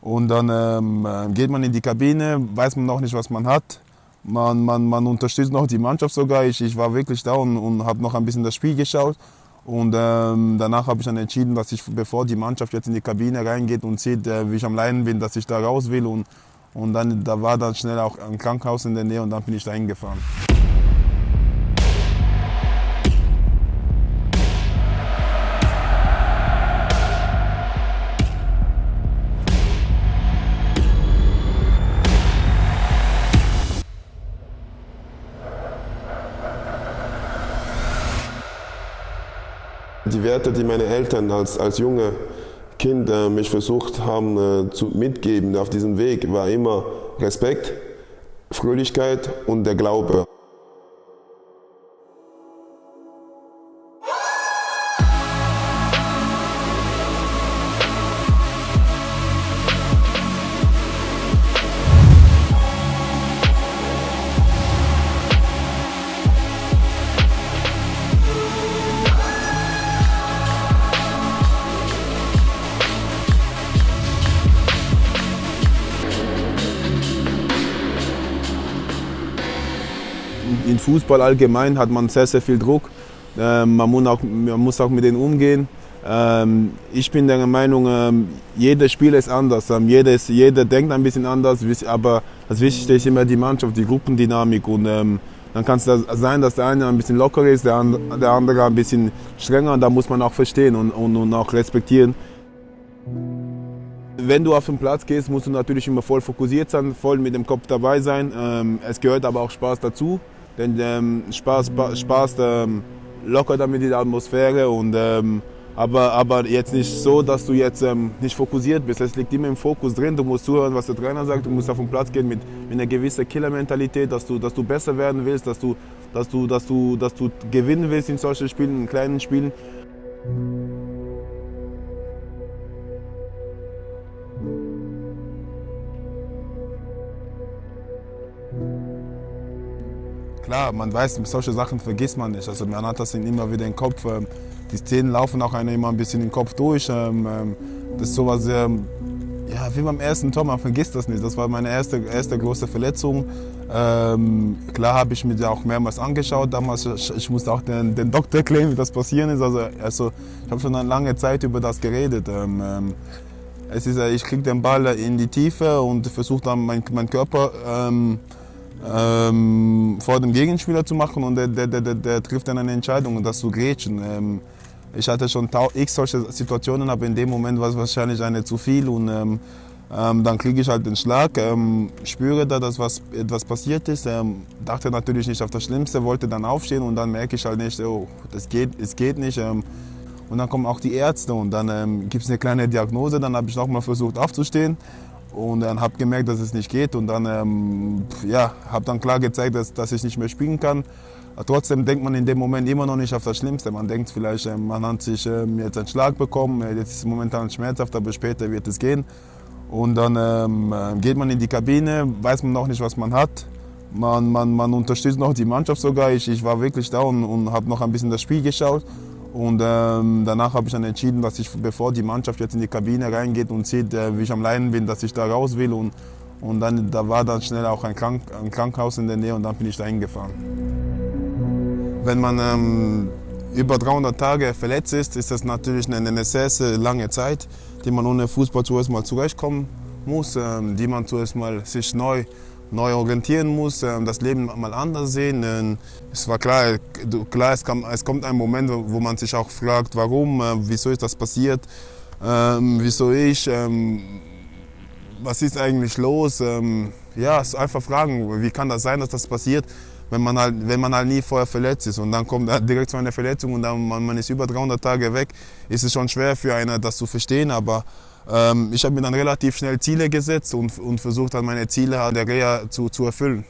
Und dann geht man in die Kabine, weiß man noch nicht, was man hat. Man unterstützt noch die Mannschaft sogar. Ich war wirklich da und habe noch ein bisschen das Spiel geschaut. Und danach habe ich dann entschieden, dass ich, bevor die Mannschaft jetzt in die Kabine reingeht und sieht, wie ich am Leiden bin, dass ich da raus will. Und dann, da war dann schnell auch ein Krankenhaus in der Nähe und dann bin ich da hingefahren. Die Werte, die meine Eltern als junge Kind mich versucht haben zu mitgeben auf diesem Weg, war immer Respekt, Fröhlichkeit und der Glaube. In Fußball allgemein hat man sehr, sehr viel Druck. Man muss auch mit denen umgehen. Ich bin der Meinung, jeder Spieler ist anders. Jeder denkt ein bisschen anders, aber das Wichtigste ist immer die Mannschaft, die Gruppendynamik. Und dann kann es sein, dass der eine ein bisschen lockerer ist, der andere ein bisschen strenger. Und da muss man auch verstehen und auch respektieren. Wenn du auf den Platz gehst, musst du natürlich immer voll fokussiert sein, voll mit dem Kopf dabei sein. Es gehört aber auch Spaß dazu, denn Spaß lockert damit die Atmosphäre. Aber jetzt nicht so, dass du jetzt nicht fokussiert bist. Es liegt immer im Fokus drin. Du musst zuhören, was der Trainer sagt. Du musst auf den Platz gehen mit einer gewissen Killer-Mentalität, dass du besser werden willst, dass du gewinnen willst in solchen Spielen, in kleinen Spielen. Klar, man weiß, solche Sachen vergisst man nicht. Also man hat das immer wieder im Kopf. Die Szenen laufen auch einem immer ein bisschen im Kopf durch. Das ist sowas, ja, wie beim ersten Tor, man vergisst das nicht. Das war meine erste große Verletzung. Klar habe ich mir die auch mehrmals angeschaut. Damals, ich musste auch den Doktor erklären, wie das passieren ist. Also ich habe schon eine lange Zeit über das geredet. Ich kriege den Ball in die Tiefe und versuche dann meinen Körper vor dem Gegenspieler zu machen und der trifft dann eine Entscheidung und das zu grätschen. Ich hatte schon x solche Situationen, aber in dem Moment war es wahrscheinlich eine zu viel und dann kriege ich halt den Schlag, spüre da, dass etwas passiert ist, dachte natürlich nicht auf das Schlimmste, wollte dann aufstehen und dann merke ich halt nicht, oh, es geht nicht. Und dann kommen auch die Ärzte und dann gibt es eine kleine Diagnose, dann habe ich nochmal versucht aufzustehen. Und dann habe gemerkt, dass es nicht geht und dann habe dann klar gezeigt, dass ich nicht mehr spielen kann. Aber trotzdem denkt man in dem Moment immer noch nicht auf das Schlimmste. Man denkt vielleicht, man hat sich jetzt einen Schlag bekommen, jetzt ist es momentan schmerzhaft, aber später wird es gehen. Und dann geht man in die Kabine, weiß man noch nicht, was man hat. Man unterstützt noch die Mannschaft sogar. Ich war wirklich da und habe noch ein bisschen das Spiel geschaut. Und danach habe ich dann entschieden, dass ich, bevor die Mannschaft jetzt in die Kabine reingeht und sieht, wie ich am Leiden bin, dass ich da raus will. Und dann, da war dann schnell auch ein Krankenhaus in der Nähe und dann bin ich da hingefahren. Wenn man über 300 Tage verletzt ist, ist das natürlich eine sehr, sehr lange Zeit, die man ohne Fußball zuerst mal zurechtkommen muss, die man zuerst mal sich neu orientieren muss, das Leben mal anders sehen. Es war klar, es kommt ein Moment, wo man sich auch fragt, warum, wieso ist das passiert, wieso ich, was ist eigentlich los? Ja, einfach fragen, wie kann das sein, dass das passiert, wenn man halt nie vorher verletzt ist und dann kommt direkt so eine Verletzung und dann man ist über 300 Tage weg, ist es schon schwer für einen, das zu verstehen, aber ich habe mir dann relativ schnell Ziele gesetzt und versucht dann meine Ziele der Reha zu erfüllen.